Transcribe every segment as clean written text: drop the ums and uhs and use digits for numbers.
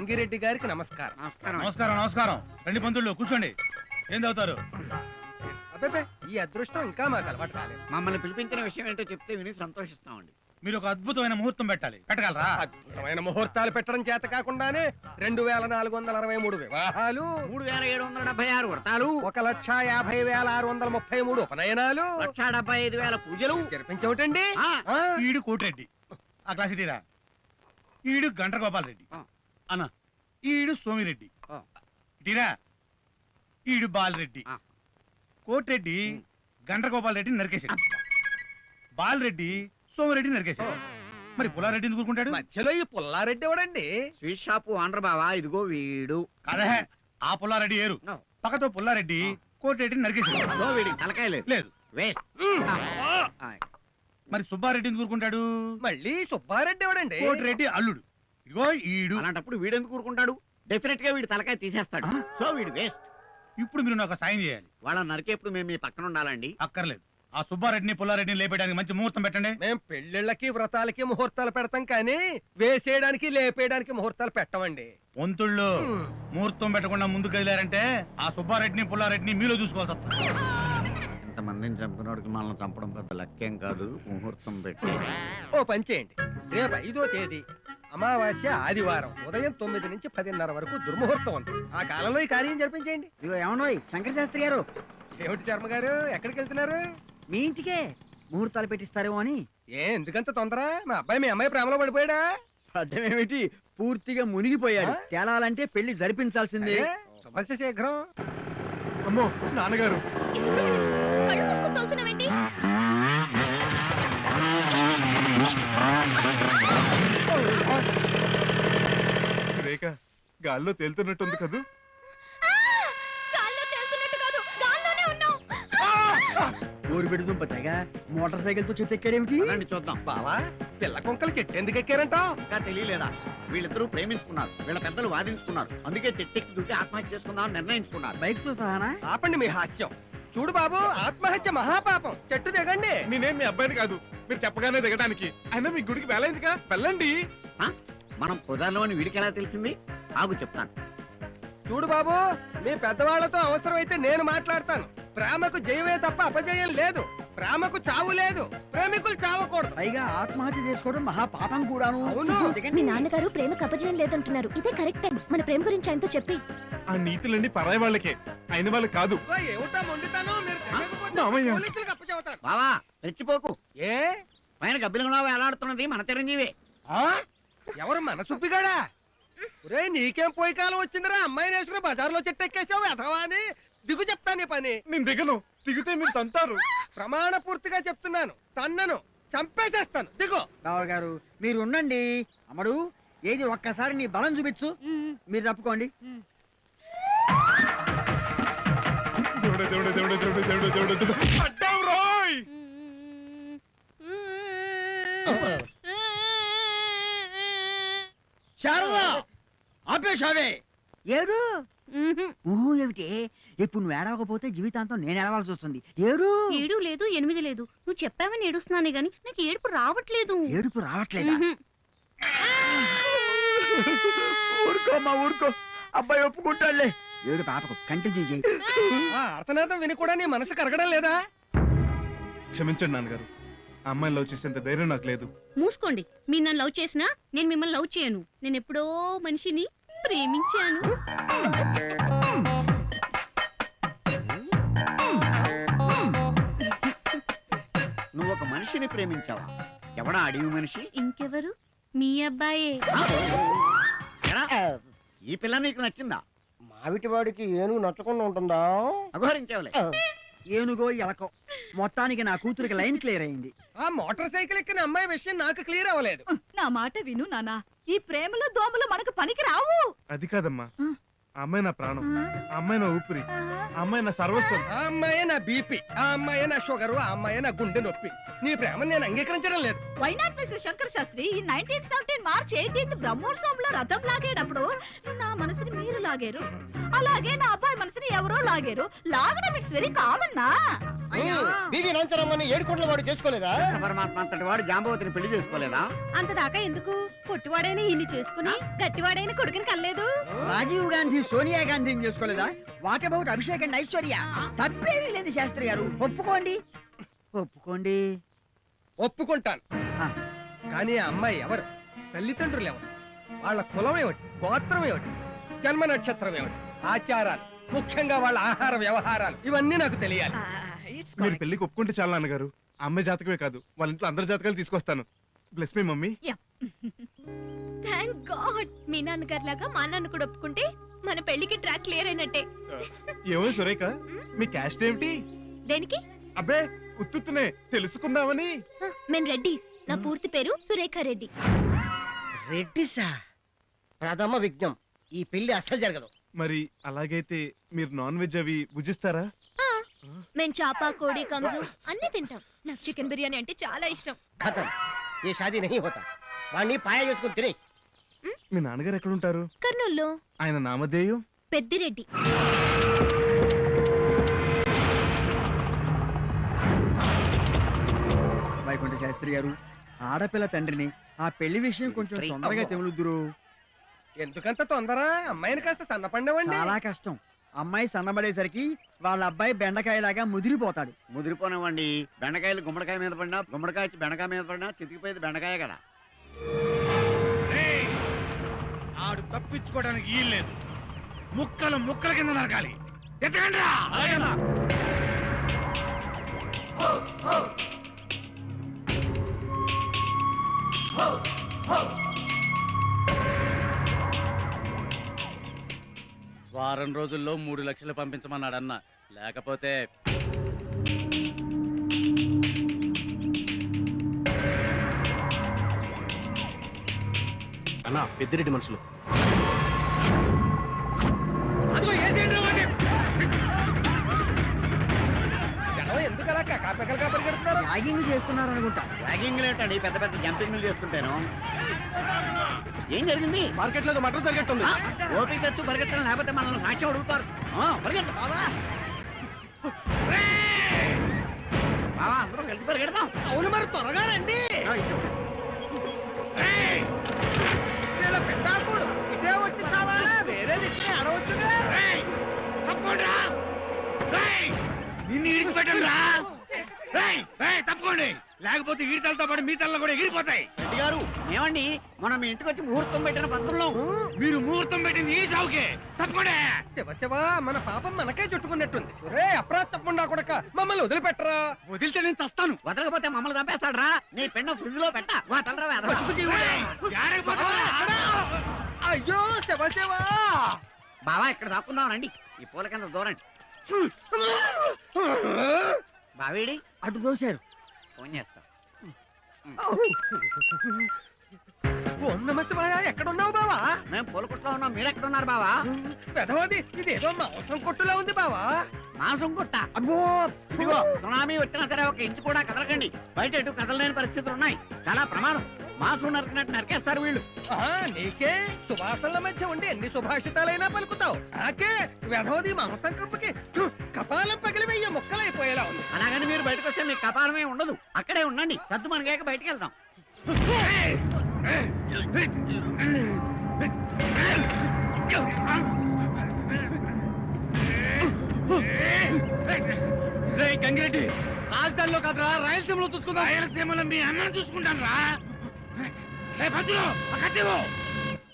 గంగిరెడ్డి గారికి నమస్కారం. నమస్కారం నమస్కారం. రండి పంతుళ్ళు కూర్చోండి. ఏం చదువుతారు? అబ్బే, ఈ అదృష్టం ఇంకా మాకు అలవాటు కాలేదు. మమ్మల్ని పిలిపించిన విషయం ఏంటో చెప్తే విని సంతోషిస్తామండి. మీరు ఒక అద్భుతమైన ముహూర్తం పెట్టాలి. పెట్టగలరా? అద్భుతమైన ముహూర్తాలు పెట్టడం చేత కాకుండానే 2463 వివాహాలు, 3776 వ్రతాలు, 1,50,633 ఉపనయనాలు, 1,75,000 పూజలు జరిపించవటండి. ఈడు కోటిరెడ్డి, ఆ క్లాస్ ఇటీరా. ఈడు గంట గోపాల్ రెడ్డి అన్న. ఈడు సోమిరెడ్డి ఇటీరా. ఈడు బాలరెడ్డి. కోటిరెడ్డి గంట గోపాల్ రెడ్డి నరికేశాడు. బాలరెడ్డి సోమిరెడ్డి నరికేశాడు. మరి పుల్లారెడ్డి ఎందుకు ఊరుకుంటాడు? మధ్యలో ఈ పుల్లారెడ్డి ఎవడండి? స్వీట్ షాపు ఆంధ్ర బావా. ఇదిగో వీడు. అదే ఆ పుల్లారెడ్డి ఏరు. పక్కతో పుల్లారెడ్డి కోటిరెడ్డిని నరికేశాడు. వీడికి తలకాయ లేదు. వేస్ట్. మరి సుబ్బారెడ్డి ఎందుకు ఊరుకుంటాడు? మళ్ళీ సుబ్బారెడ్డి ఎవడండి? కోటిరెడ్డి అల్లుడు. ఇదిగో ఈడు. అలాంటప్పుడు వీడెందుకు ఊరుకుంటాడు? డెఫినెట్ గా వీడి తలకాయ తీసేస్తాడు. సో వీడు వేస్ట్. ఇప్పుడు మీరు నాకు సాయం చేయాలి. వాళ్ళ నరికేప్పుడు మేము మీ పక్కన ఉండాలండి. అక్కర్లేదు. ఆ సుబ్బారెడ్డిని పుల్లారెడ్డిని లేపేయడానికి మంచి ముహూర్తం పెట్టండి. మేము పెళ్లిళ్ళకి వ్రతాలకి ముహూర్తాలు పెడతాం కానీ వేసేయడానికి లేపేయడానికి ముహూర్తాలు పెట్టమండి. వంతుళ్ళు ముహూర్తం పెట్టకుండా ముందుకు వెళ్ళారంటే ఆ సుబ్బారెడ్డిని పుల్లారెడ్డిని మీలో చూసుకోవాల్సి వస్తుంది. ఇంతమందిని చంపినోడికి మనల్ని చంపడం పెద్ద లక్ష్యం కాదు. ముహూర్తం పెట్టి ఓ పని చేయండి. రేపు 5వ తేదీ అమావాస్య ఆదివారం ఉదయం 9 నుంచి 10:30 వరకు దుర్ముహూర్తం ఉంది. ఆ కాలంలో ఈ కార్యం జరిపించేయండి. ఇదిగో ఏమన్నోయ్ శంకర శాస్త్రి గారు. ఏమిటి శర్మ గారు, ఎక్కడికి వెళ్తున్నారు? మీ ఇంటికే ముహూర్తాలు పెట్టిస్తారేమో అని. ఎందుకంత తొందర? మా అబ్బాయి మీ అమ్మాయి ప్రేమలో పడిపోయాడా? అర్థమేమిటి, పూర్తిగా మునిగిపోయాడు. తేలాలంటే పెళ్లి జరిపించాల్సిందే. సమస్య శీఘ్రం. అమ్మో నాన్నగారు. రేఖ గాల్లో తేలుతున్నట్టుంది కదూ? ఊరు పెడుతుంప తెగ మోటార్ సైకిల్ తో చెట్టు ఎక్కాడేమిటి? చూద్దాం. బావా, పిల్ల కొంకలు చెట్టు ఎందుకు ఎక్కారంటావు? ఇంకా తెలియలేదా? వీళ్ళిద్దరూ ప్రేమించుకున్నారు. వీళ్ళ పెద్దలు వాదించుకున్నారు. అందుకే చెట్టెక్కి దుట్టి ఆత్మహత్య చేసుకుందామని నిర్ణయించుకున్నారు. బైక్ తో సహానా? ఆపండి మీ హాస్యం. చూడు బాబు, ఆత్మహత్య మహాపాపం. చెట్టు దిగండి. నేనేం మీ అబ్బాయిని కాదు, మీరు చెప్పగానే దిగడానికి. అయినా మీ గుడికి వేలైందిగా, వెళ్ళండి. మనం కుదరలో అని వీడికి ఎలా తెలిసింది? ఆగు చెప్తాను. చూడు బాబు, మీ పెద్దవాళ్లతో అవసరమైతే నేను మాట్లాడతాను. ప్రేమకు జయమే తప్ప అపజయం లేదు. ప్రేమకు చావు లేదు. ప్రేమికులు చావకూడదు. పైగా ఆత్మహత్య చేసుకోవడం మహా పాపం కూడాను. అవును. మీ నాన్నగారు ప్రేమకు అపజయం లేదంటున్నారు. ఇదే కరెక్ట్ టైం మన ప్రేమ గురించి ఆయనతో చెప్పి. ఆ నీతులన్నీ పరాయి వాళ్ళకే, అయిన వాళ్ళు కాదు. ఏమిటా మొండితాను? మీరు తిరగకపోతే మామయ్య. పోలీసులకు అప్పచెబుతాను. బావా రెచ్చిపోకు. ఏ పైన గబ్బిలంగా వేలాడుతున్నది మన చిరంజీవి. ఎవరు మన సుబ్బిగాడా? ఒరే, నీకేం పోయి కాలం వచ్చిందిరా? అమ్మాయిని వేసుకుని బజార్లో చెట్టు ఎక్కేసావు ఎధవా అని. దిగు చెప్తాను నీ పని. నేను దిగను. దిగితే మీరు తంతారు. ప్రమాణ పూర్తిగా చెప్తున్నాను. తన్నను చంపేసేస్తాను. దిగు. రావు గారు మీరు ఉండండి. అమ్మడు, ఏది ఒక్కసారి నీ బలం చూపించు. మీరు తప్పుకోండి. దేవుడు దేవుడు దేవుడు దేవుడు దేవుడు దేవుడు దేవుడు. అడ్డావు రోయ్. శారదా, ఆపేశావే. ఏడు ఊహు ఏమిటి? ఇప్పుడు నువ్వు ఏడవకపోతే జీవితాంతం నేను ఏడవాల్సి వస్తుంది. ఏడు 7 లేదు 8 లేదు. నువ్వు చెప్పావని ఏడుస్తున్నానే గాని నాకు ఏడుపు రావట్లేదు. ఏడుపు రావట్లేదా? ఊరుకోమ్మా ఊరుకో. అబ్బాయి ఒప్పుకుంటాడులే. ఏడు పాపకు కంటిన్యూ చేయి. అర్థనాథం విని కూడా నీ మనసు కరగడం లేదా? క్షమించండి నాన్నగారు, ఆ అమ్మాయిని లవ్ చేసేంత ధైర్యం నాకు లేదు. మూసుకోండి. మీరు నన్ను లవ్ చేసినా నేను మిమ్మల్ని లవ్ చేయను. నేను ఎప్పుడో మనిషిని ప్రేమించాను. నువ్వు ఒక మనిషిని ప్రేమించావా? ఎవడా అడివి మనిషి? ఇంకెవరు? మీ అబ్బాయే. ఎరా, ఈ పిల్ల నీకు నచ్చిందా? మావిటి వాడికి ఏనుగు నచ్చకుండా ఉంటుందా? అఘోరించావులే. ఏనుగో ఎలకో, మొత్తానికి నా కూతురికి లైన్ క్లియర్ అయింది. ఆ మోటార్ సైకిల్ ఎక్కిన అమ్మాయి విషయం నాకు క్లియర్ అవ్వలేదు. నా మాట విను నానా. ఈ ప్రేమలో దోమలు మనకు పనికి రావు. అది కాదమ్మా, ఆ అమ్మాయి నా ప్రాణం, ఆ అమ్మాయి నా ఊపిరి, ఆ అమ్మాయి నా సర్వస్వం. ఆ అమ్మాయే నా బీపీ, ఆ అమ్మాయే నా షుగరు, ఆ అమ్మాయే నా గుండె నొప్పి. నీ ప్రేమను నేను అంగీకరించడం లేదు. Why not mister Shankar Shastri? ఈ 1917 మార్చ్ 18 బ్రహ్మోత్సవంలో రథం లాగేటప్పుడు నా మనసుని మీరు లాగారు. అలాగే నా అబ్బాయి మనసుని ఎవరో లాగారు. లాగడం ఇట్స్ వెరీ కామన్ నా. బీవీ నాంచరమ్మని 7 కోట్ల వాడు చేసుకోలేదా? పరమాత్మ అంతటి వాడు జాంబవతిని పెళ్లి చేసుకోలేదా? అంతదాకా ఎందుకు? పొట్టివాడైన ఇన్ని చేసుకుని గట్టివాడైన కొడుకుని కల్లేదు. రాజీవ్ గాంధీ సోనియా గాంధీని చేసుకోలేదా? What about Abhishek and Aishwarya? తప్పేమీ లేదు శాస్త్రి గారు, ఒప్పుకోండి. ఒప్పుకోండి. ఒప్పుకుంటాను. ఆ. కానీ ఆ అమ్మాయి ఎవరు, తల్లిదండ్రులు ఎవరు, వాళ్ళ కులం ఏమిటి, గోత్రం ఏమిటి, జన్మ నక్షత్రం ఏమిటి, ఆచారాలు, ముఖ్యంగా వాళ్ళ ఆహార వ్యవహారాలు, ఇవన్నీ నాకు తెలియాలి. మీరు పెళ్లికి ఒప్పుకుంటే చాలా నాన్నగారు. ఆ అమ్మాయి జాతకమే కాదు, వాళ్ళ ఇంట్లో అందరి జాతకాలు తీసుకొస్తాను. Bless me mummy. Thank God. మీ నాన్నగారు లాగా మా నాన్న కూడా ఒప్పుకుంటే మన పెళ్లికి ట్రాక్ క్లియర్ అయినట్టే. ఏమో సురేఖ, మీ క్యాస్ట్ ఏమిటి? దేనికి? అబ్బే ఉత్తునే తెలుసుకుందామని. మేము రెడ్డిస్. నా పూర్తి పేరు సురేఖ రెడ్డి. రెడ్డిసా? ప్రథమ విఘ్నం, ఈ పెళ్లి అసలు జరగదు. మరి అలాగైతే మీరు నాన్ వెజ్ అవి భుజిస్తారా? మేము చాపా, కోడి, కంసు అన్ని తింటాం. నాకు చికెన్ బిర్యానీ అంటే చాలా ఇష్టం. ఖతం, ఏ షాదీ నహీ హోతా. వాణ్ణి పాయ చేసుకుని తినే. మీ నాన్నగారు ఎక్కడుంటారు? కర్నూల్లో. ఆయన నామధేయం? పెద్దిరెడ్డి. వైకుంఠ శాస్త్రి గారు, ఆడపిల్ల తండ్రిని ఆ పెళ్లి విషయం కొంచెం తొందరగా తెములుద్దురు. ఎందుకంత తొందర? అమ్మాయిని కాస్త సన్నపండవండి. చాలా కష్టం. అమ్మాయి సన్నబడేసరికి వాళ్ళ అబ్బాయి బెండకాయలాగా ముదిరిపోతాడు. ముదిరిపోనివ్వండి. బెండకాయలు గుమ్మడికాయ మీద పడినా, గుమ్మడికాయ వచ్చి బెండకాయ మీద పడినా చితికిపోయేది బెండకాయ కదా. ఏయ్! ఆడు తప్పించుకోవడానికి వీల్లేదు. ముక్కలు ముక్కల కింద నరకాలి. ఎత్తకండ్రా! వారం రోజుల్లో 3 లక్షలు పంపించమన్నాడన్న. లేకపోతే అన్నా పెద్దిరెడ్డి మనుషులు. జనం ఎందుకు అలా కకాపెకలుగా పరిగెడుతున్నారు? జాగింగ్ చేస్తున్నారు అనుకుంటా. ర్యాగింగ్ లేటండి, పెద్ద పెద్ద జంపింగ్లు చేస్తుంటాను. ఏం జరిగింది? మార్కెట్ లో మటన్ జరిగేట్టుంది. ఓపిక తెచ్చు పరిగెత్తడం, లేకపోతే మనల్ని సాక్ష్యం అడుగుతారు. పరిగెత్తు బావా. బావా, అందరూ కలిసి పరిగెడతాం. అవును, మరి త్వరగా రండి. ఇలా పెట్టాకూడదు. ఇదే వచ్చి చావాలా? వేరేది ఇచ్చి అడవచ్చుగా. నిన్ను ఇడిచిపెట్టండి రా. తప్పుకోండి, లేకపోతే ఈ తలతో పాటు మీ తలలో కూడా ఎగిరిపోతాయి. రెడ్డి గారు, ఏమండి మనం మీ ఇంటికి వచ్చి ముహూర్తం పెట్టిన పత్రంలో మీరు ముహూర్తం పెట్టింది ఈ చావుకే. తప్పకుండా. శివ శివ, మన పాపం మనకే చుట్టుకున్నట్టుంది. ఒరే అప్రాచకుండా కొడక, మమ్మల్ని వదిలిపెట్టరా. వదిలితే నేను చస్తాను. వదలకపోతే మమ్మల్ని చంపేస్తాడరా. నీ పెండ ఫ్రిడ్జ్ లో పెట్ట వా తలరా. అయ్యో శివ శివ. బావా, ఇక్కడ దాక్కుందాం రండి. ఈ పూల కింద దూరండి. బావేడి అటు దోశారు. ఫోన్ చేస్తా. ఓం నమ శివాయ. ఎక్కడున్నావు బావా? మేము పూల కొట్లో ఉన్నాం. మీరు ఎక్కడ ఉన్నారు బావా? పెదవది, ఇదేదో మాంసం కొట్టులా ఉంది బావా. మాంసం కొట్ట. అబ్బో, ఇదిగో సునామీ వచ్చినా సరే ఒక ఇంచు కూడా కదలకండి. బయట ఎటు కదలలేని పరిస్థితులు ఉన్నాయి. చాలా ప్రమాదం. మాంసం నరికినట్టు నరికేస్తారు వీళ్ళు. నీకే సువాసనల మధ్య ఉండి ఎన్ని సుభాషితాలైనా పలుకుతావు. నాకే వెధవది మాంసం కప్పుకి కపాలం పగిలి వెయ్యి ముక్కలైపోయేలా ఉంది. అలాగని మీరు బయటకు వస్తే మీకు కపాలమే ఉండదు. అక్కడే ఉండండి. సద్దు మనకేక బయటికి వెళ్దాం. గంగిరెడ్డి, రాజధానిలో కాదురా, రాయలసీమలో చూసుకుందాం. రాయలసీమలో మీ అన్నను చూసుకుంటాను రా.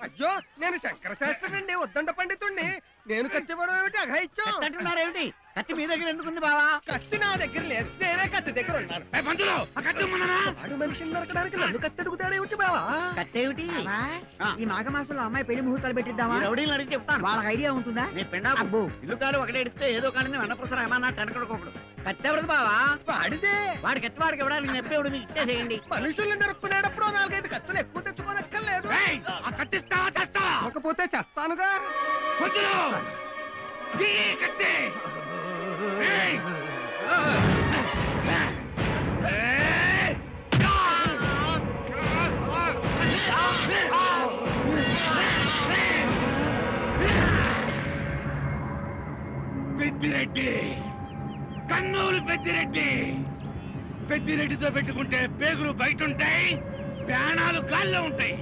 అయ్యో, నేను శంకర శాస్త్రి వద్దండ పండితుణ్ణి. నేను కత్తి ఇవ్వడం ఏమిటి అఘాయిత్యం? అంటున్నారేమిటి? కత్తి మీ దగ్గర ఎందుకుంది బావా? కత్తి నా దగ్గర లేదు, నేనే కత్తి దగ్గర ఉన్నాను. వాడు మనిషిని నరకడానికి నన్ను కత్తి అడుగుతాడేమిటి బావా? కత్తేమిటి? ఈ మాఘమాసంలో అమ్మాయి పెళ్లి ముహూర్తాలు పెట్టిద్దామా? రౌడీలు అడిగి చెప్తాను. వాళ్ళకి ఐడియా ఉంటుందా? నీ పెండా అబ్బో, ఇల్లు కాలు ఒకటే ఇడిస్తే ఏదో కాలని వెన్నప్రసారం ఏమన్నా టనకడుకోకూడదు. కత్తెవడదు బావా? వాడిదే. వాడి కత్తి వాడికి ఇవ్వడానికి నెప్పేవుడు మీకు ఇచ్చేసేయండి. మనుషుల్ని నరుక్కునేటప్పుడు 4-5 కత్తులు ఎక్కువ తెచ్చుకోనక్కర్లేదు. కాకపోతే చేస్తానుగా. పెద్దిరెడ్డి, కన్నూరు పెద్దిరెడ్డి. పెద్దిరెడ్డితో పెట్టుకుంటే పేగులు బయట ఉంటాయి, ప్రాణాలు గాల్లో ఉంటాయి.